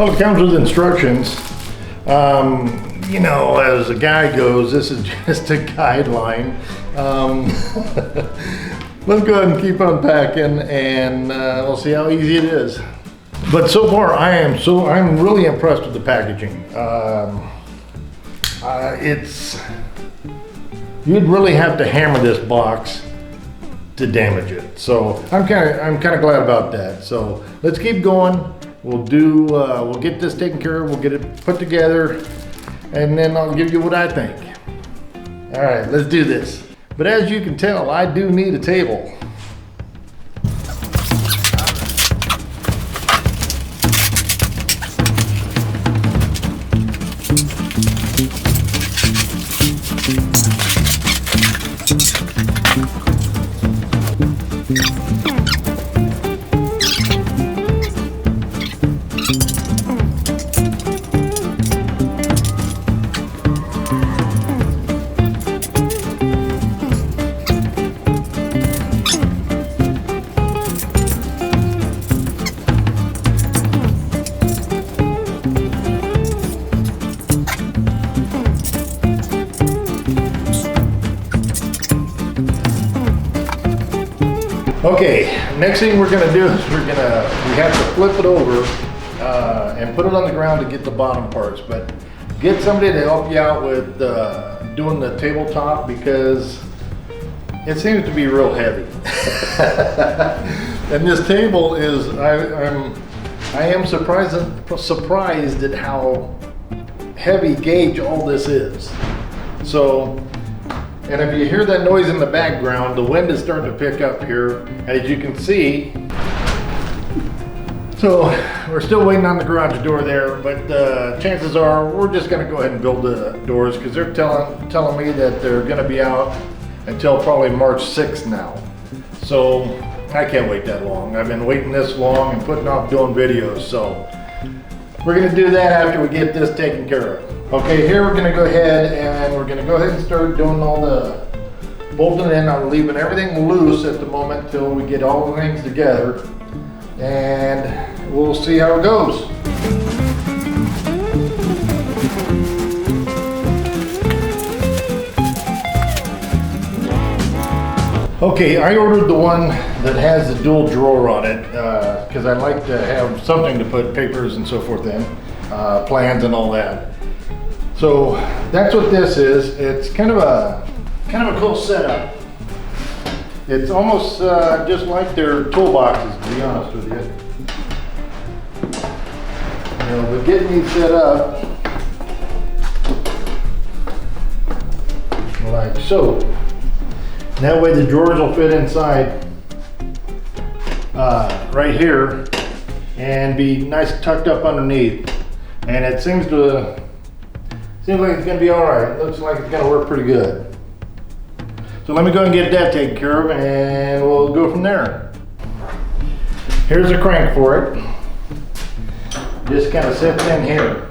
Well, it comes with instructions. You know, as a guy goes, this is just a guideline. Let's go ahead and keep unpacking, and we'll see how easy it is. But so far, I'm really impressed with the packaging. You'd really have to hammer this box to damage it. So I'm kind of glad about that. So let's keep going. We'll get this taken care of. We'll get it put together, and then I'll give you what I think. All right, let's do this. But as you can tell, I do need a table. Okay, next thing we're gonna do is we have to flip it over and put it on the ground to get the bottom parts, but get somebody to help you out with doing the tabletop because it seems to be real heavy. And this table is, I am surprised at how heavy gauge all this is. So, and if you hear that noise in the background, the wind is starting to pick up here, as you can see. So we're still waiting on the garage door there, but chances are we're just gonna go ahead and build the doors because they're telling me that they're gonna be out until probably March 6th now. So I can't wait that long. I've been waiting this long and putting off doing videos, so we're gonna do that after we get this taken care of. Okay, here we're gonna go ahead and start doing all the bolting in. I'm leaving everything loose at the moment till we get all the things together, and we'll see how it goes. Okay, I ordered the one that has the dual drawer on it because I like to have something to put papers and so forth in, plans and all that. So that's what this is. It's kind of a cool setup. It's almost just like their toolboxes, to be honest with you. You know, but getting these set up like so. That way the drawers will fit inside right here and be nice tucked up underneath. And it seems like it's gonna be all right. It looks like it's gonna work pretty good. So let me go and get that taken care of and we'll go from there. Here's a crank for it. Just kind of sits in here.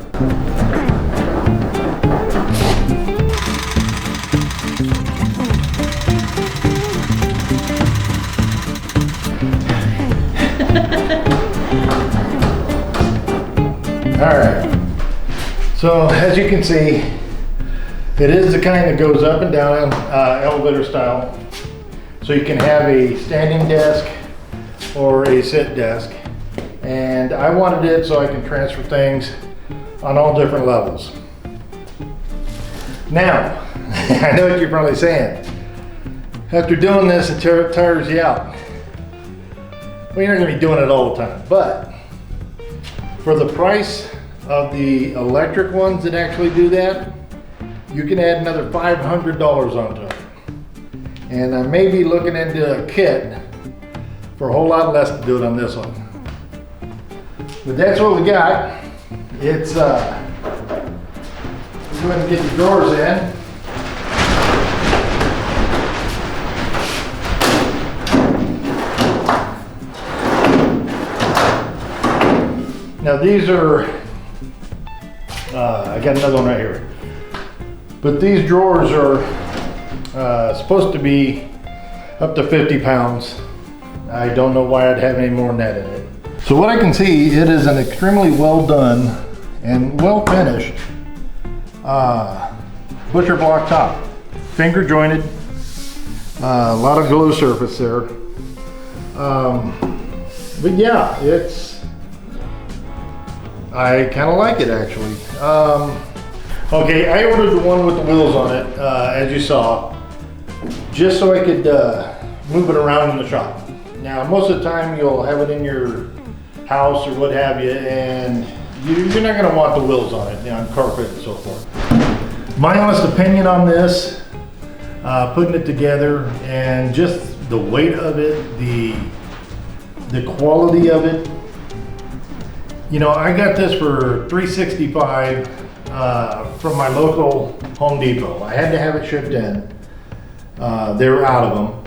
All right. So as you can see, it is the kind that goes up and down, elevator style. So you can have a standing desk or a sit desk. And I wanted it so I can transfer things on all different levels. Now, I know what you're probably saying. After doing this, it tires you out. Well, you're not gonna be doing it all the time, but for the price of the electric ones that actually do that, you can add another $500 onto it. And I may be looking into a kit for a whole lot less to do it on this one. But that's what we got. It's, go ahead and get the drawers in. Now these are, I got another one right here. But these drawers are supposed to be up to 50 pounds. I don't know why I'd have any more than that in it. So what I can see, it is an extremely well done and well finished butcher block top. Finger jointed, a lot of glue surface there. But yeah, I kind of like it actually. Okay, I ordered the one with the wheels on it, as you saw, just so I could move it around in the shop. Now, most of the time you'll have it in your house or what have you, and you're not going to want the wheels on it, on carpet and so forth. My honest opinion on this, putting it together, and just the weight of it, the quality of it. You know, I got this for $365 from my local Home Depot. I had to have it shipped in. They were out of them,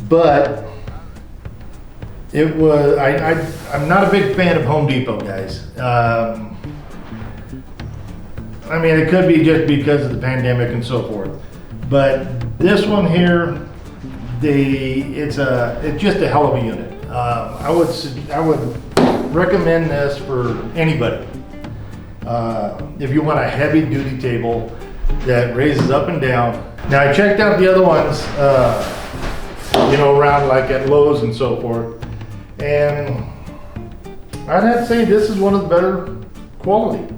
but it was. I'm not a big fan of Home Depot, guys. I mean, it could be just because of the pandemic and so forth, but this one here, it's just a hell of a unit. I would recommend this for anybody. If you want a heavy duty table that raises up and down. Now I checked out the other ones, you know, around like at Lowe's and so forth, and I'd have to say this is one of the better quality.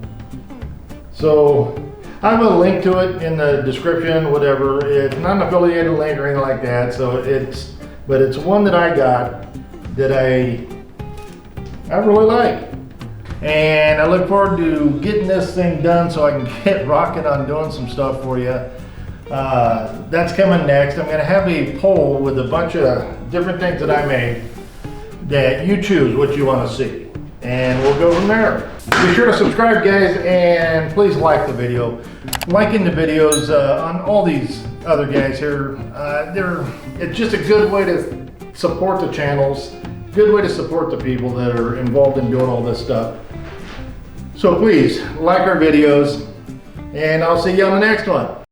So I have a link to it in the description, whatever. It's not an affiliated link or anything like that, so but it's one that I got that I really like. And I look forward to getting this thing done so I can get rocking on doing some stuff for you. That's coming next. I'm gonna have a poll with a bunch of different things that I made that you choose what you wanna see. And we'll go from there. Be sure to subscribe, guys, and please like the video. Liking the videos on all these other guys here, it's just a good way to support the channels, good way to support the people that are involved in doing all this stuff. So please, like our videos, and I'll see you on the next one.